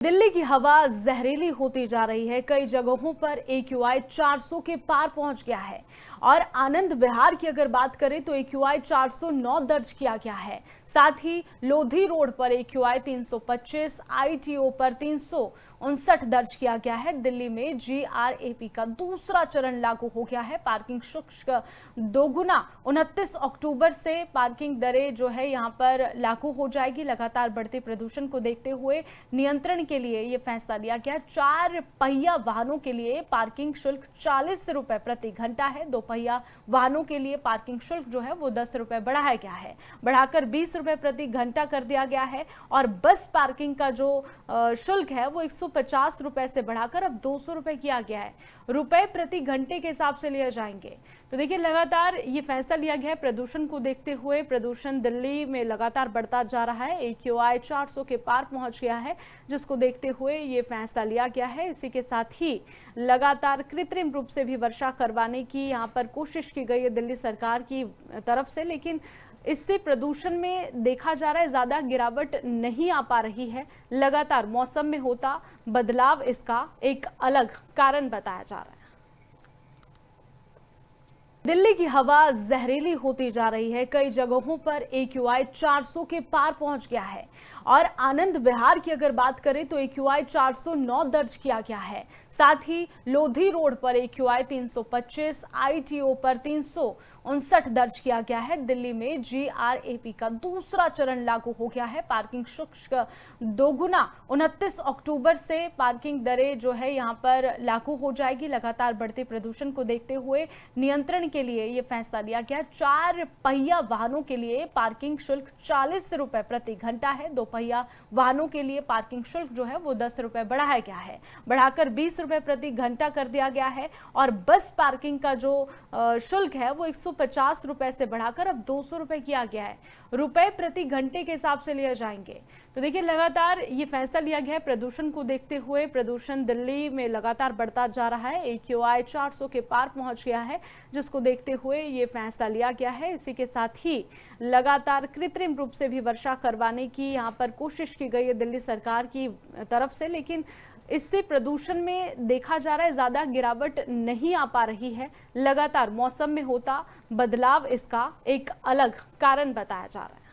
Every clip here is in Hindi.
दिल्ली की हवा जहरीली होती जा रही है। कई जगहों पर AQI 400 के पार पहुंच गया है और आनंद विहार की अगर बात करें तो AQI 409 दर्ज किया गया है। साथ ही लोधी रोड पर AQI 325, ITO पर 359 दर्ज किया गया है। दिल्ली में GRAP का दूसरा चरण लागू हो गया है। पार्किंग शुल्क दोगुना 29 अक्टूबर से पार्किंग दरें जो है यहाँ पर लागू हो जाएगी। लगातार बढ़ते प्रदूषण को देखते हुए नियंत्रण के लिए ये फैसला लिया गया। 4 पहिया वाहनों के लिए पार्किंग शुल्क 40 रुपए प्रति घंटा है। 2 पहिया वाहनों के लिए पार्किंग शुल्क जो है वो 10 रुपए बढ़ाया गया है, बढ़ाकर 20 रुपए प्रति घंटा कर दिया गया है। और बस पार्किंग का जो शुल्क है वो 150 रुपए से बढ़ाकर अब 200 रुपए किया गया है। रुपए प्रति घंटे के हिसाब से लिए जाएंगे। तो देखिए लगातार ये फैसला लिया गया है। प्रदूषण को देखते हुए प्रदूषण दिल्ली में लगातार बढ़ता जा रहा है। AQI 400 के पार पहुंच गया है, जिसको देखते हुए ये फैसला लिया गया है। इसी के साथ ही लगातार कृत्रिम रूप से भी वर्षा करवाने की यहाँ पर कोशिश की गई है दिल्ली सरकार की तरफ से, लेकिन इससे प्रदूषण में देखा जा रहा है ज्यादा गिरावट नहीं आ पा रही है। लगातार मौसम में होता बदलाव इसका एक अलग कारण बताया जा रहा है। दिल्ली की हवा जहरीली होती जा रही है। कई जगहों पर AQI 400 के पार पहुंच गया है और आनंद विहार की अगर बात करें तो AQI 409 दर्ज किया गया है। साथ ही लोधी रोड पर AQI 325, ITO पर 359 दर्ज किया गया है। दिल्ली में GRAP का दूसरा चरण लागू हो गया है। पार्किंग शुल्क दोगुना 29 अक्टूबर से पार्किंग दरें जो है यहाँ पर लागू हो जाएगी। लगातार बढ़ते प्रदूषण को देखते हुए नियंत्रण के लिए ये फैसला लिया गया। 4 पहिया वाहनों के लिए पार्किंग शुल्क 40 रुपए प्रति घंटा है। 2 पहिया वाहनों के लिए पार्किंग शुल्क जो है वो 10 रुपए बढ़ाया गया है, बढ़ाकर 20 रुपए प्रति घंटा कर दिया गया है। और बस पार्किंग का जो शुल्क है वो 150 रुपए से बढ़ाकर अब 200 रुपए किया गया है। रुपए प्रति घंटे के हिसाब से लिए जाएंगे। तो देखिए लगातार ये फैसला लिया गया है। प्रदूषण को देखते हुए प्रदूषण दिल्ली में लगातार बढ़ता जा रहा है। AQI 400 के पार पहुंच गया है, जिसको देखते हुए ये फैसला लिया गया है। इसी के साथ ही लगातार कृत्रिम रूप से भी वर्षा करवाने की यहाँ पर कोशिश की गई है दिल्ली सरकार की तरफ से, लेकिन इससे प्रदूषण में देखा जा रहा है ज्यादा गिरावट नहीं आ पा रही है। लगातार मौसम में होता बदलाव इसका एक अलग कारण बताया जा रहा है।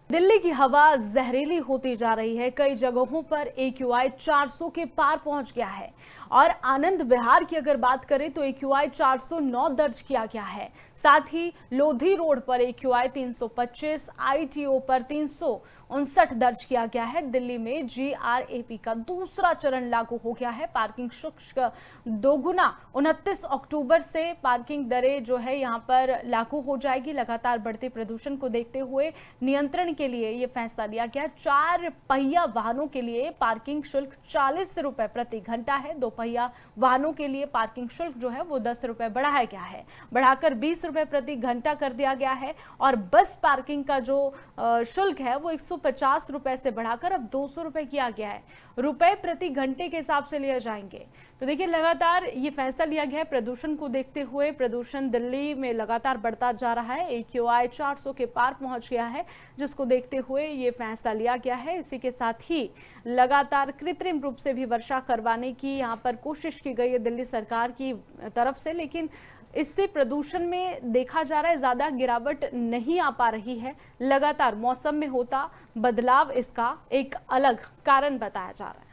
दिल्ली की हवा जहरीली होती जा रही है। कई जगहों पर AQI 400 के पार पहुंच गया है और आनंद विहार की अगर बात करें तो AQI 409 दर्ज किया गया है। साथ ही लोधी रोड पर AQI 325, ITO पर 359 दर्ज किया गया है। दिल्ली में GRAP का दूसरा चरण लागू हो गया है। पार्किंग शुल्क दोगुना 29 अक्टूबर से पार्किंग दरें जो है यहाँ पर लागू हो जाएगी। लगातार बढ़ते प्रदूषण को देखते हुए नियंत्रण के लिए ये फैसला लिया गया। 4 पहिया वाहनों के लिए पार्किंग शुल्क 40 रुपए प्रति घंटा है। 2 पहिया वाहनों के लिए पार्किंग शुल्क जो है वो 10 रुपए बढ़ाया गया है, बढ़ाकर 20 रुपए प्रति घंटा कर दिया गया है। और बस पार्किंग का जो शुल्क है वो 150 रुपए से बढ़ाकर अब 200 रुपए किया गया है। रुपए प्रति घंटे के हिसाब से लिए जाएंगे। तो देखिए लगातार ये फैसला लिया गया है। प्रदूषण को देखते हुए प्रदूषण दिल्ली में लगातार बढ़ता जा रहा है। AQI 400 के पार पहुंच गया है, जिसको देखते हुए ये फैसला लिया गया है। इसी के साथ ही लगातार कृत्रिम रूप से भी वर्षा करवाने की यहाँ पर कोशिश की गई है दिल्ली सरकार की तरफ से, लेकिन इससे प्रदूषण में देखा जा रहा है ज्यादा गिरावट नहीं आ पा रही है। लगातार मौसम में होता बदलाव इसका एक अलग कारण बताया जा रहा है।